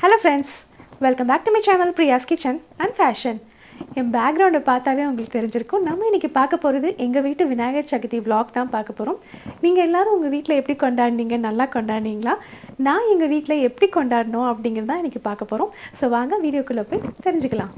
Hello friends, welcome back to my channel Priya's Kitchen and Fashion. என் பேக்ரவுண்டை பார்த்தாவே உங்களுக்கு தெரிஞ்சிருக்கும். நம்ம இன்றைக்கி பார்க்க போகிறது எங்கள் வீட்டு விநாயகர் சதுர்த்தி vlog தான் பார்க்க போகிறோம். நீங்கள் எல்லோரும் உங்கள் வீட்டில் எப்படி கொண்டாடினீங்க, நல்லா கொண்டாடினீங்களா? நான் எங்கள் வீட்டில் எப்படி கொண்டாடினோம் அப்படிங்கிறது தான் இன்றைக்கி பார்க்க போகிறோம். ஸோ வாங்க வீடியோக்குள்ளே போய் தெரிஞ்சுக்கலாம்.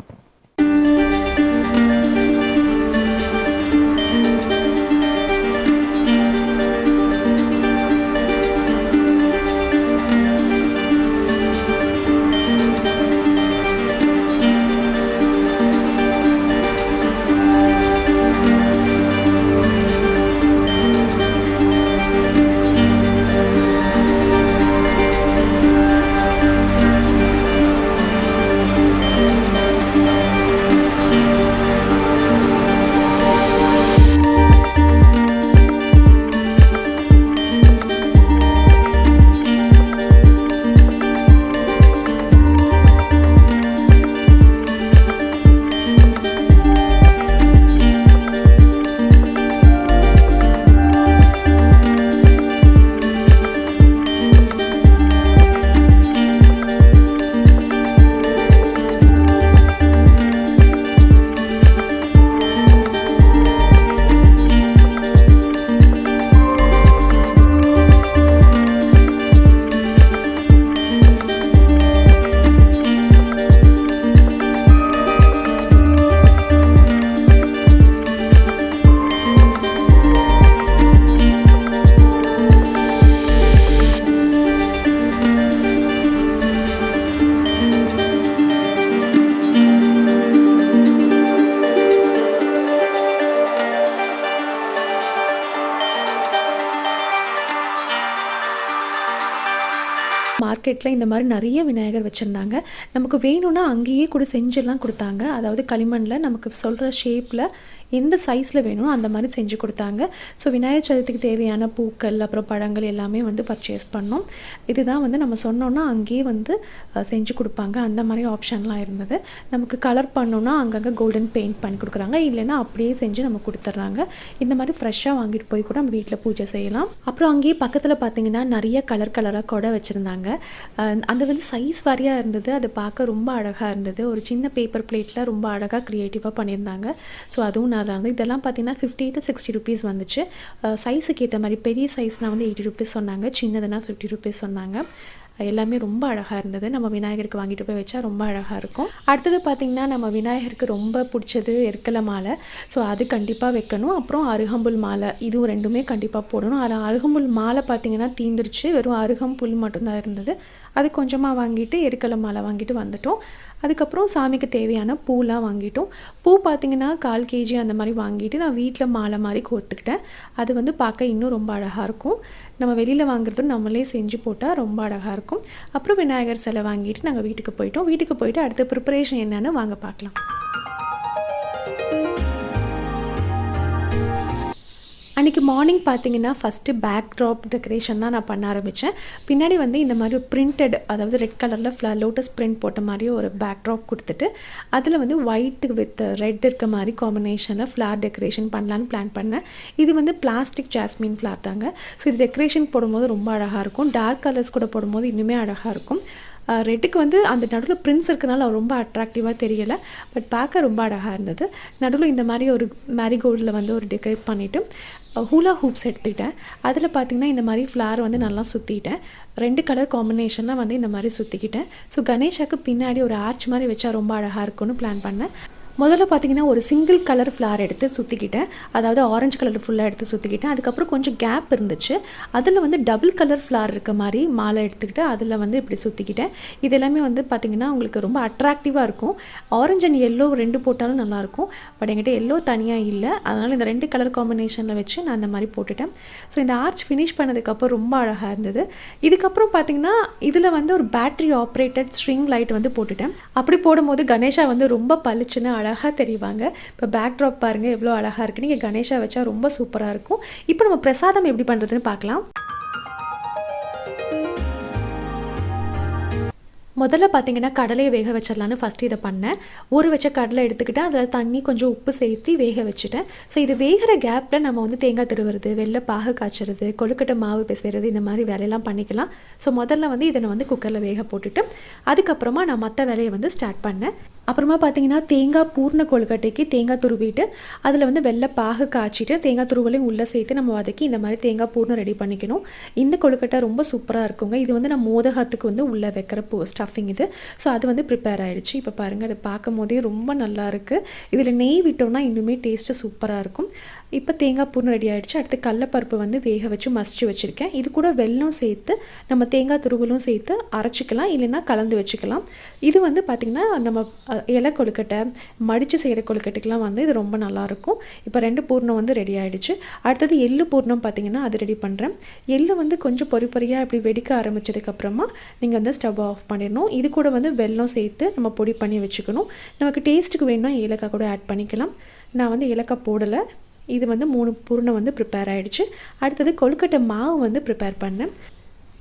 மார்க்கெட்டில் இந்த மாதிரி நிறைய விநாயகர் வச்சுருந்தாங்க. நமக்கு வேணும்னா அங்கேயே கூட செஞ்செல்லாம் கொடுத்தாங்க. அதாவது களிமண்ணில் நமக்கு சொல்கிற ஷேப்பில் எந்த சைஸில் வேணும் அந்த மாதிரி செஞ்சு கொடுத்தாங்க. ஸோ விநாயகர் சதுர்த்திக்கு தேவையான பூக்கள் அப்புறம் பழங்கள் எல்லாமே வந்து பர்ச்சேஸ் பண்ணோம். இதுதான் வந்து நம்ம சொன்னோன்னா அங்கேயே வந்து செஞ்சு கொடுப்பாங்க. அந்த மாதிரி ஆப்ஷன்லாம் இருந்தது. நமக்கு கலர் பண்ணோன்னா அங்கங்கே கோல்டன் பெயிண்ட் பண்ணி கொடுக்குறாங்க, இல்லைன்னா அப்படியே செஞ்சு நம்ம கொடுத்துட்றாங்க. இந்த மாதிரி ஃப்ரெஷ்ஷாக வாங்கிட்டு போய் கூட நம்ம வீட்டில் பூஜை செய்யலாம். அப்புறம் அங்கேயே பக்கத்தில் பார்த்திங்கன்னா நிறைய கலராக கொடை வச்சுருந்தாங்க. அது வந்து சைஸ் வாரியாக இருந்தது. அது பார்க்க ரொம்ப அழகாக இருந்தது. ஒரு சின்ன பேப்பர் பிளேட்டில் ரொம்ப அழகாக க்ரியேட்டிவாக பண்ணியிருந்தாங்க. ஸோ அதுவும் நல்லா இருந்தது. இதெல்லாம் பார்த்திங்கன்னா 50 to 60 rupees வந்துச்சு. சைஸுக்கு ஏற்ற மாதிரி பெரிய சைஸ்னால் வந்து 80 rupees சொன்னாங்க, சின்னதுனா 50 rupees சொன்னாங்க. எல்லாமே ரொம்ப அழகாக இருந்தது. நம்ம விநாயகருக்கு வாங்கிட்டு போய் வச்சா ரொம்ப அழகாக இருக்கும். அடுத்தது பார்த்திங்கன்னா நம்ம விநாயகருக்கு ரொம்ப பிடிச்சது எற்கலை மாலை. ஸோ அது கண்டிப்பாக வைக்கணும். அப்புறம் அருகம்புல் மாலை, இதுவும் ரெண்டுமே கண்டிப்பாக போடணும். அதில் அருகம்புல் மாலை பார்த்திங்கன்னா தீந்துருச்சு. வெறும் அருகம்புல் மட்டும்தான் இருந்தது. அது கொஞ்சமாக வாங்கிட்டு எற்கலை மாலை வாங்கிட்டு வந்துட்டோம். அதுக்கப்புறம் சாமிக்கு தேவையான பூலாம் வாங்கிட்டோம். பூ பார்த்திங்கன்னா 1/4 kg அந்த மாதிரி வாங்கிட்டு நான் வீட்டில் மாலை மாதிரி கோர்த்துக்கிட்டேன். அது வந்து பார்க்க இன்னும் ரொம்ப அழகாக இருக்கும். நம்ம வெளியில் வாங்குறது நம்மளே செஞ்சு போட்டால் ரொம்ப அழகாக இருக்கும். அப்புறம் விநாயகர் சிலை வாங்கிட்டு நாங்கள் வீட்டுக்கு போயிட்டோம். வீட்டுக்கு போயிட்டு அடுத்த ப்ரிப்பரேஷன் என்னென்னு வாங்க பார்க்கலாம். அன்றைக்கி மார்னிங் பார்த்திங்கன்னா ஃபஸ்ட்டு பேக் ட்ராப் டெக்கரேஷன் தான் நான் பண்ண ஆரம்பித்தேன். பின்னாடி வந்து இந்த மாதிரி பிரிண்டட், அதாவது ரெட் கலரில் லோட்டஸ் பிரிண்ட் போட்ட மாதிரி ஒரு பேக் ட்ராப் கொடுத்துட்டு அதில் வந்து ஒயிட் வித் ரெட் இருக்க மாதிரி காம்பினேஷனில் ஃப்ளார் டெக்கரேஷன் பண்ணலான்னு பிளான் பண்ணேன். இது வந்து பிளாஸ்டிக் ஜாஸ்மின் ஃப்ளார் தாங்க. ஸோ இது டெக்கரேஷன் போடும்போது ரொம்ப அழகாக இருக்கும். டார்க் கலர்ஸ் கூட போடும்போது இன்னுமே அழகாக இருக்கும். ரெட்டுக்கு வந்து அந்த நடுவில் பிரிண்ட்ஸ் இருக்கனால ரொம்ப அட்ராக்டிவாக தெரியலை, பட் பார்க்க ரொம்ப அழகாக இருந்தது. நடுவில் இந்த மாதிரி ஒரு மேரிகோல்டில் வந்து ஒரு டெக்கரேட் பண்ணிவிட்டு ஹூலா ஹூப்ஸ் எடுத்துக்கிட்டேன். அதில் பார்த்திங்கன்னா இந்த மாதிரி ஃப்ளார் வந்து நல்லா சுற்றிட்டேன். 2 கலர் காம்பினேஷனில் வந்து இந்த மாதிரி சுற்றிக்கிட்டேன். ஸோ கணேஷாக்கு பின்னாடி ஒரு ஆர்ச் மாதிரி வச்சா ரொம்ப அழகாக இருக்கும்னு பிளான் பண்ணேன். முதல்ல பார்த்திங்கன்னா ஒரு சிங்கிள் கலர் ஃப்ளார் எடுத்து சுற்றிக்கிட்டேன். அதாவது ஆரஞ்சு கலர் ஃபுல்லாக எடுத்து சுற்றிக்கிட்டேன். அதுக்கப்புறம் கொஞ்சம் கேப் இருந்துச்சு, அதில் வந்து டபுள் கலர் ஃப்ளார் இருக்க மாதிரி மாலை எடுத்துக்கிட்டு அதில் வந்து இப்படி சுற்றிக்கிட்டேன். இது எல்லாமே வந்து பார்த்திங்கன்னா உங்களுக்கு ரொம்ப அட்ராக்டிவாக இருக்கும். ஆரஞ்சு அண்ட் எல்லோ 2 போட்டாலும் நல்லாயிருக்கும். பட் என்கிட்ட எல்லோ தனியாக இல்லை, அதனால் இந்த 2 கலர் காம்பினேஷனில் வச்சு நான் அந்த மாதிரி போட்டுட்டேன். ஸோ இந்த ஆர்ச் ஃபினிஷ் பண்ணதுக்கப்புறம் ரொம்ப அழகாக இருந்தது. இதுக்கப்புறம் பார்த்திங்கன்னா இதில் வந்து ஒரு பேட்ரி ஆப்ரேட்டட் ஸ்ட்ரிங் லைட் வந்து போட்டுட்டேன். அப்படி போடும்போது கணேஷா வந்து ரொம்ப பளிச்சுன்னு அழகாக தெரிவாங்க. இப்போ பேக் ட்ராப் பாருங்கள் எவ்வளோ அழகாக இருக்குது. நீங்கள் கணேஷா வச்சா ரொம்ப சூப்பராக இருக்கும். இப்போ நம்ம பிரசாதம் எப்படி பண்ணுறதுன்னு பார்க்கலாம். முதல்ல பார்த்தீங்கன்னா கடலையை வேக வச்சிடலான்னு ஃபஸ்ட்டு இதை பண்ணேன். ஊற வச்ச கடலை எடுத்துக்கிட்டேன். அதில் தண்ணி கொஞ்சம் உப்பு சேர்த்து வேக வச்சுட்டேன். ஸோ இது வேகிற கேப்பில் நம்ம வந்து தேங்காய் திருவுறது, வெள்ளை பாகு காய்ச்சறது, கொழுக்கட்டை மாவு பிசைறது, இந்த மாதிரி வேலையெல்லாம் பண்ணிக்கலாம். ஸோ முதல்ல வந்து இதை நான் வந்து குக்கரில் வேக போட்டுட்டு அதுக்கப்புறமா நான் மற்ற வேலையை வந்து ஸ்டார்ட் பண்ணேன். அப்புறமா பார்த்தீங்கன்னா தேங்காய் பூர்ண கொழுக்கட்டைக்கு தேங்காய் துருவிட்டு அதில் வந்து வெள்ளை பாகு காய்ச்சிட்டு தேங்காய் துருவலையும் உள்ளே சேர்த்து நம்ம வதக்கி இந்த மாதிரி தேங்காய் பூர்ணம் ரெடி பண்ணிக்கணும். இந்த கொழுக்கட்டை ரொம்ப சூப்பராக இருக்குங்க. இது வந்து நான் மோதகத்துக்கு வந்து உள்ளே வைக்கிற ஸ்டஃபிங் இது. ஸோ அது வந்து ப்ரிப்பேர் ஆகிடுச்சு. இப்போ பாருங்கள், அதை பார்க்கும் போதே ரொம்ப நல்லா இருக்குது. இதில் நெய் விட்டோம்னா இன்னுமே டேஸ்ட்டு சூப்பராக இருக்கும். இப்போ தேங்காய் பூர்ணம் ரெடி ஆகிடுச்சு. அடுத்து கடலைப்பருப்பு வந்து வேக வச்சு மசிச்சு வச்சுருக்கேன். இது கூட வெல்லம் சேர்த்து நம்ம தேங்காய் துருவலும் சேர்த்து அரைச்சிக்கலாம், இல்லைன்னா கலந்து வச்சுக்கலாம். இது வந்து பார்த்திங்கன்னா நம்ம இலை கொழுக்கட்டை, மடித்து செய்கிற கொழுக்கட்டைக்கெலாம் வந்து இது ரொம்ப நல்லாயிருக்கும். இப்போ 2 பூர்ணம் வந்து ரெடி ஆகிடுச்சு. அடுத்தது எள்ளு பூர்ணம் பார்த்திங்கன்னா அது ரெடி பண்ணுறேன். எள்ளு வந்து கொஞ்சம் பொறியாக இப்படி வெடிக்க ஆரம்பித்ததுக்கப்புறமா நீங்கள் வந்து ஸ்டவ் ஆஃப் பண்ணிடணும். இது கூட வந்து வெல்லம் சேர்த்து நம்ம பொடி பண்ணி வச்சுக்கணும். நமக்கு டேஸ்ட்டுக்கு வேணும்னா ஏலக்காய் கூட ஆட் பண்ணிக்கலாம். நான் வந்து ஏலக்காய் போடலை. இது வந்து 3 பூர்ணம் வந்து ப்ரிப்பேர் ஆகிடுச்சு. அடுத்தது கொழுக்கட்டை மாவு வந்து ப்ரிப்பேர் பண்ணேன்.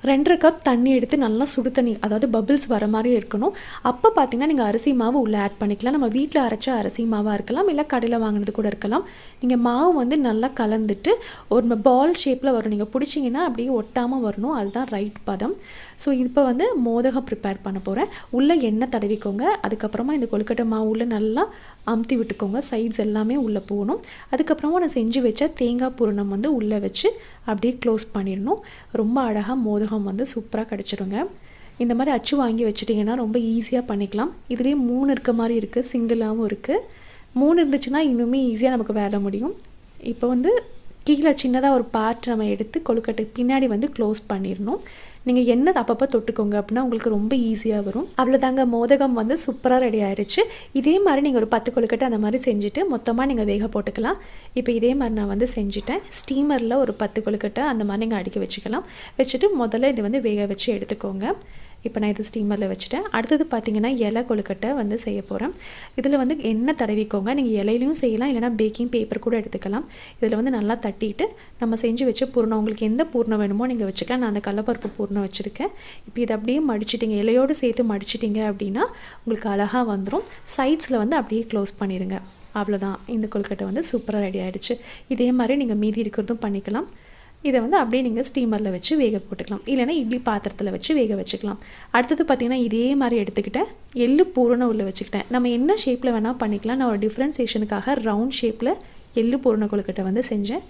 2.5 கப் தண்ணி எடுத்து நல்லா சுடு தண்ணி, அதாவது பபிள்ஸ் வர மாதிரி இருக்கணும். அப்போ பார்த்தீங்கன்னா நீங்கள் அரிசி மாவு உள்ளே ஆட் பண்ணிக்கலாம். நம்ம வீட்டில் அரைச்ச அரிசி மாவாக இருக்கலாம், இல்லை கடையில் வாங்கினது கூட இருக்கலாம். நீங்கள் மாவு வந்து நல்லா கலந்துட்டு ஒரு பால் ஷேப்பில் வரும். நீங்கள் பிடிச்சிங்கன்னா அப்படியே ஒட்டாமல் வரணும். அதுதான் ரைட் பதம். ஸோ இப்போ வந்து மோதகம் ப்ரிப்பேர் பண்ண போகிறேன். உள்ளே எண்ணெய் தடவிக்கோங்க. அதுக்கப்புறமா இந்த கொழுக்கட்டை மாவு உள்ளே நல்லா அமுத்தி விட்டுக்கோங்க. சைட்ஸ் எல்லாமே உள்ளே போகணும். அதுக்கப்புறமா நான் செஞ்சு வச்ச தேங்காய் பூரணம் வந்து உள்ளே வச்சு அப்படியே க்ளோஸ் பண்ணிடணும். ரொம்ப அழகாக மோதகம் வந்து சூப்பராக கிடச்சிருங்க. இந்த மாதிரி அச்சு வாங்கி வச்சுட்டிங்கன்னா ரொம்ப ஈஸியாக பண்ணிக்கலாம். இதுலேயே 3 இருக்க மாதிரி இருக்குது, சிங்கிளாகவும் இருக்குது. 3 இருந்துச்சுன்னா இன்னுமே ஈஸியாக நமக்கு வேலை முடியும். இப்போ வந்து கீழே சின்னதாக ஒரு பார்ட் நம்ம எடுத்து கொழுக்கட்டை பின்னாடி வந்து க்ளோஸ் பண்ணிடணும். நீங்கள் எண்ணெய் அப்பப்போ தொட்டுக்கோங்க, அப்படின்னா உங்களுக்கு ரொம்ப ஈஸியாக வரும். அவ்வளோதாங்க, மோதகம் வந்து சூப்பராக ரெடி ஆயிடுச்சு. இதே மாதிரி நீங்கள் ஒரு 10 கொழுக்கட்டை அந்த மாதிரி செஞ்சுட்டு மொத்தமாக நீங்கள் வேக போட்டுக்கலாம். இப்போ இதே மாதிரி நான் வந்து செஞ்சுட்டேன். ஸ்டீமரில் ஒரு 10 கொழுக்கட்டை அந்த மாதிரி நீங்கள் அடுக்கி வச்சுக்கலாம். வச்சுட்டு முதல்ல இது வந்து வேக வச்சு எடுத்துக்கோங்க. இப்போ நான் இது ஸ்டீமரில் வச்சுட்டேன். அடுத்தது பார்த்திங்கன்னா இலை கொழுக்கட்டை வந்து செய்ய போகிறேன். இதில் வந்து எண்ணெய் தடவிக்கோங்க. நீங்கள் இலையிலையும் செய்யலாம், இல்லைனா பேக்கிங் பேப்பர் கூட எடுத்துக்கலாம். இதில் வந்து நல்லா தட்டிட்டு நம்ம செஞ்சு வச்ச பூர்ணம், உங்களுக்கு எந்த பூர்ணம் வேணுமோ நீங்கள் வச்சுக்கலாம். நான் அந்த கடலைப்பருப்பு பூர்ணம் வச்சுருக்கேன். இப்போ இதை அப்படியே மடிச்சிட்டிங்க, இலையோடு சேர்த்து மடிச்சிட்டிங்க அப்படின்னா உங்களுக்கு அழகாக வந்துடும். சைட்ஸில் வந்து அப்படியே க்ளோஸ் பண்ணிடுங்க. அவ்வளோதான், இந்த கொழுக்கட்டை வந்து சூப்பராக ரெடி ஆகிடுச்சு. இதே மாதிரி நீங்கள் மீதி இருக்கிறதும் பண்ணிக்கலாம். இதை வந்து அப்படியே நீங்கள் ஸ்டீமரில் வச்சு வேக போட்டுக்கலாம், இல்லைனா இட்லி பாத்திரத்தில் வச்சு வேக வச்சுக்கலாம். அடுத்தது பார்த்திங்கன்னா இதே மாதிரி எடுத்துக்கிட்டேன். எள்ளு பூரணம் உள்ளே வச்சுக்கிட்டேன். நம்ம என்ன ஷேப்பில் வேணால் பண்ணிக்கலாம். நான் ஒரு டிஃப்ரென்சேஷனுக்காக ரவுண்ட் ஷேப்பில் எள்ளு பூரண கொழுக்கட்டை வந்து செஞ்சேன்.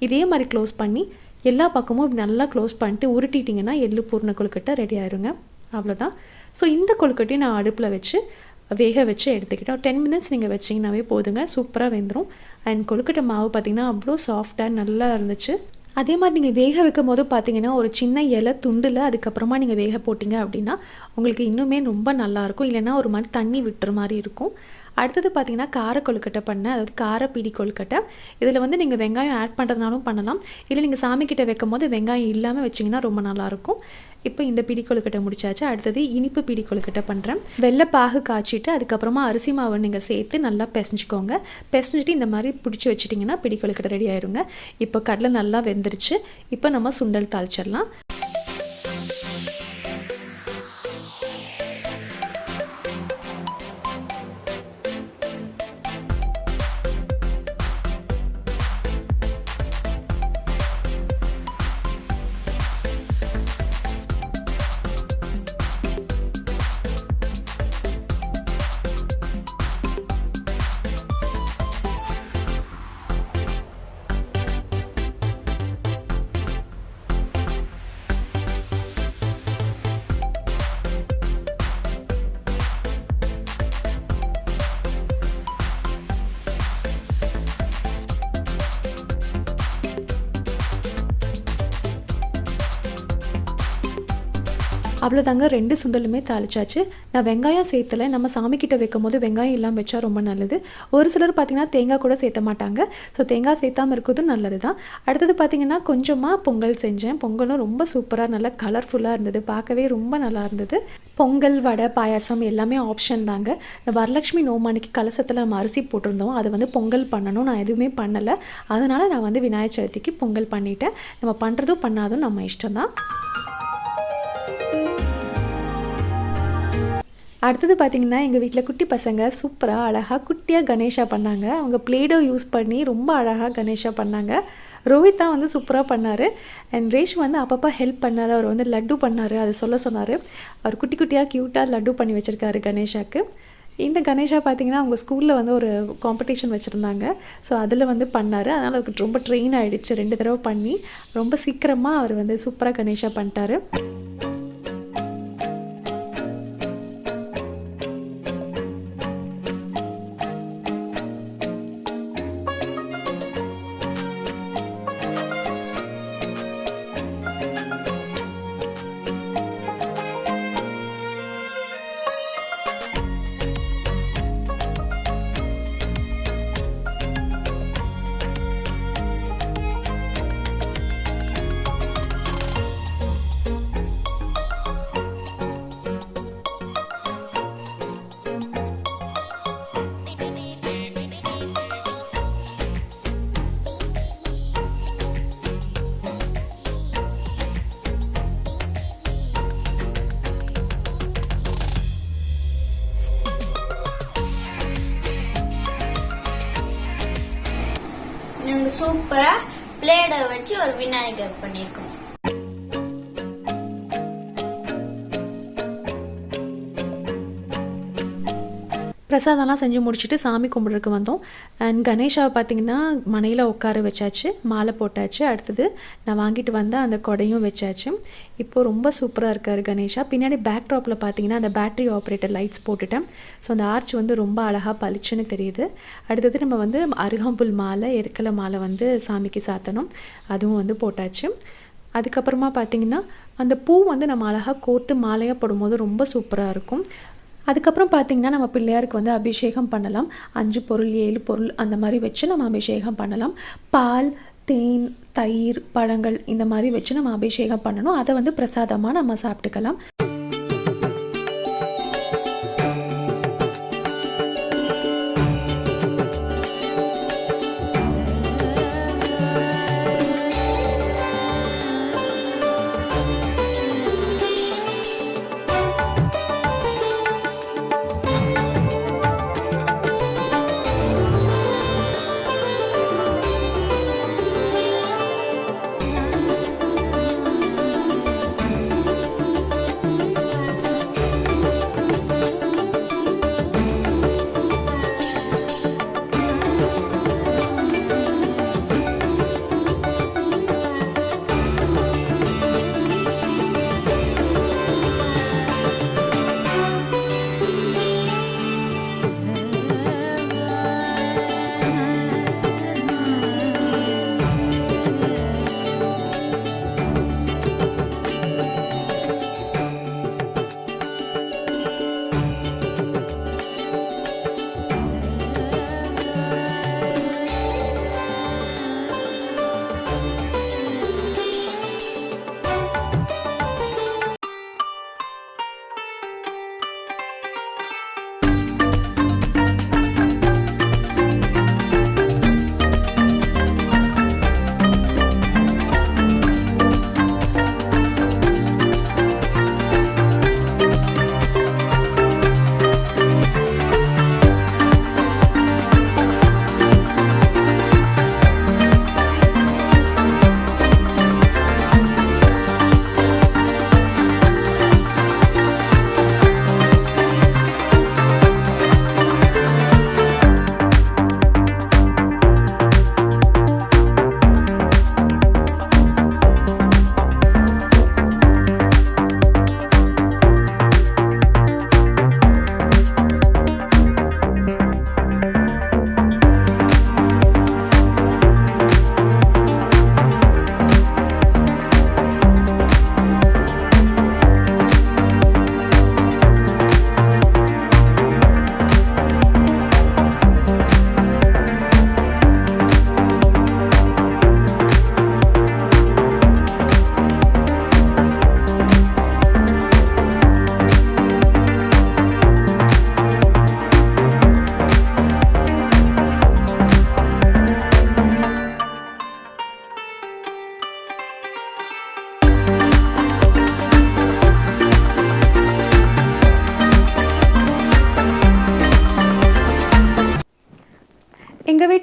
இதே மாதிரி க்ளோஸ் பண்ணி எல்லா பக்கமும் நல்லா க்ளோஸ் பண்ணிட்டு உருட்டிட்டிங்கன்னா எள்ளு பூரண கொழுக்கட்டை ரெடி ஆயிருங்க. அவ்வளோதான். ஸோ இந்த கொழுக்கட்டையும் நான் அடுப்பில் வச்சு வேக வச்சு எடுத்துக்கிட்டோம். 10 மினிட்ஸ் நீங்கள் வச்சிங்கனாவே போதுங்க, சூப்பராக வெந்துடும். அண்ட் கொழுக்கட்டை மாவு பார்த்திங்கன்னா அவ்வளோ சாஃப்டாக நல்லா இருந்துச்சு. அதே மாதிரி நீங்கள் வேக வைக்கும் போது பார்த்தீங்கன்னா ஒரு சின்ன இலை துண்டில் அதுக்கப்புறமா நீங்கள் வேக போட்டிங்க அப்படின்னா உங்களுக்கு இன்னுமே ரொம்ப நல்லாயிருக்கும். இல்லைன்னா ஒரு மாதிரி தண்ணி விட்டுற மாதிரி இருக்கும். அடுத்தது பார்த்திங்கன்னா கார கொழுக்கட்டை பண்ணேன், அதாவது கார பிடி கொழுக்கட்டை. இதில் வந்து நீங்கள் வெங்காயம் ஆட் பண்ணுறதுனாலும் பண்ணலாம், இல்லை நீங்கள் சாமிக்கிட்ட வைக்கும் போது வெங்காயம் இல்லாமல் வச்சிங்கன்னா ரொம்ப நல்லாயிருக்கும். இப்போ இந்த பிடி கொழுக்கட்டை முடிச்சாச்சு. அடுத்தது இனிப்பு பிடி கொழுக்கட்டை பண்ணுறேன். வெள்ளை பாகு காய்ச்சிட்டு அதுக்கப்புறமா அரிசி மாவை நீங்கள் சேர்த்து நல்லா பிசைஞ்சிக்கோங்க. பிசைஞ்சிட்டு இந்த மாதிரி பிடிச்சி வச்சிட்டிங்கன்னா பிடி கொழுக்கட்டை ரெடி ஆயிருங்க. இப்போ கடலை நல்லா வெந்துருச்சு. இப்போ நம்ம சுண்டல் தாளிச்சிடலாம். அவ்வளோதாங்க, 2 சுண்டலுமே தாளிச்சாச்சு. நான் வெங்காயம் சேர்த்தலை. நம்ம சாமிக்கிட்ட வைக்கும் போது வெங்காயம் இல்லாமல் வச்சா ரொம்ப நல்லது. ஒரு சிலர் பார்த்திங்கன்னா தேங்காய் கூட சேர்த்த மாட்டாங்க. ஸோ தேங்காய் சேர்த்தாமல் இருக்கிறதும் நல்லது தான். அடுத்தது பார்த்திங்கன்னா கொஞ்சமாக பொங்கல் செஞ்சேன். பொங்கலும் ரொம்ப சூப்பராக நல்லா கலர்ஃபுல்லாக இருந்தது, பார்க்கவே ரொம்ப நல்லா இருந்தது. பொங்கல், வடை, பாயாசம் எல்லாமே ஆப்ஷன் தாங்க. வரலட்சுமி நோமானிக்கு கலசத்தில் நம்ம அரிசி போட்டிருந்தோம், அது வந்து பொங்கல் பண்ணணும். நான் எதுவுமே பண்ணலை. அதனால் நான் வந்து விநாயகர் சதுர்த்திக்கு பொங்கல் பண்ணிட்டேன். நம்ம பண்ணுறதும் பண்ணாதும் நம்ம இஷ்டம்தான். அடுத்தது பார்த்திங்கன்னா எங்கள் வீட்டில் குட்டி பசங்க சூப்பராக அழகாக குட்டியாக கணேஷா பண்ணாங்க. அவங்க ப்ளேடோ யூஸ் பண்ணி ரொம்ப அழகாக கணேஷா பண்ணாங்க. ரோஹித் தான் வந்து சூப்பராக பண்ணார். அண்ட் ரேஷ் வந்து அப்பப்போ ஹெல்ப் பண்ணார். அவர் வந்து லட்டு பண்ணார், அதை சொல்ல சொன்னார். அவர் குட்டி குட்டியாக க்யூட்டாக லட்டு பண்ணி வச்சுருக்காரு கணேஷாவுக்கு. இந்த கணேஷா பார்த்திங்கன்னா அவங்க ஸ்கூலில் வந்து ஒரு காம்படிஷன் வச்சுருந்தாங்க. ஸோ அதில் வந்து பண்ணார். அதனால் அவருக்கு ரொம்ப ட்ரெயின் ஆகிடுச்சு. 2 தடவை பண்ணி ரொம்ப சீக்கிரமாக அவர் வந்து சூப்பராக கணேஷா பண்ணிட்டாரு. நாங்கள் சூப்பராக பிளேடை வச்சு ஒரு விநாயகர் பண்ணியிருக்கோம். பிரசாதம்லாம் செஞ்சு முடிச்சுட்டு சாமி கும்பிட்றதுக்கு வந்தோம். அண்ட் கணேஷாவை பார்த்திங்கன்னா மனையில் உட்கார வச்சாச்சு, மாலை போட்டாச்சு. அடுத்தது நான் வாங்கிட்டு வந்தால் அந்த கொடையும் வச்சாச்சு. இப்போது ரொம்ப சூப்பராக இருக்கார் கணேஷா. பின்னாடி பேக் ட்ராப்பில் பார்த்திங்கன்னா அந்த பேட்ரி ஆப்ரேட்டர் லைட்ஸ் போட்டுட்டேன். ஸோ அந்த ஆர்ச் வந்து ரொம்ப அழகாக பளிச்சுன்னு தெரியுது. அடுத்தது நம்ம வந்து அருகம்புல் மாலை, எருக்கலை மாலை வந்து சாமிக்கு சாத்தணும். அதுவும் வந்து போட்டாச்சு. அதுக்கப்புறமா பார்த்திங்கன்னா அந்த பூ வந்து நம்ம அழகாக கோர்த்து மாலையாக போடும்போது ரொம்ப சூப்பராக இருக்கும். அதுக்கப்புறம் பார்த்திங்கன்னா நம்ம பிள்ளையாருக்கு வந்து அபிஷேகம் பண்ணலாம். 5 பொருள் 7 பொருள் அந்த மாதிரி வச்சு நம்ம அபிஷேகம் பண்ணலாம். பால், தேன், தயிர், பழங்கள் இந்த மாதிரி வச்சு நம்ம அபிஷேகம் பண்ணணும். அதை வந்து பிரசாதமாக நம்ம சாப்பிட்டுக்கலாம்.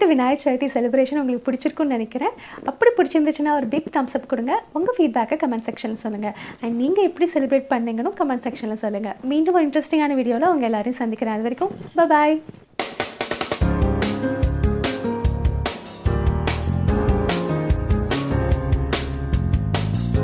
இன்றைக்கி விநாயகர் சதுர்த்தி செலிப்ரேஷன் உங்களுக்கு பிடிச்சிருக்குன்னு நினைக்கிறேன். அப்படி பிடிச்சிருந்துச்சுன்னா ஒரு பிக் தம்ஸ் அப் கொடுங்க. உங்கள் ஃபீட்பேக்கை கமெண்ட் செக்ஷனில் சொல்லுங்கள். அண்ட் நீங்கள் எப்படி செலிப்ரேட் பண்ணீங்கன்னு கமெண்ட் செக்ஷனில் சொல்லுங்கள். மீண்டும் ஒரு இன்ட்ரெஸ்டிங்கான வீடியோவில் உங்கள் எல்லாரையும் சந்திக்கிறேன். அது வரைக்கும் பாய்.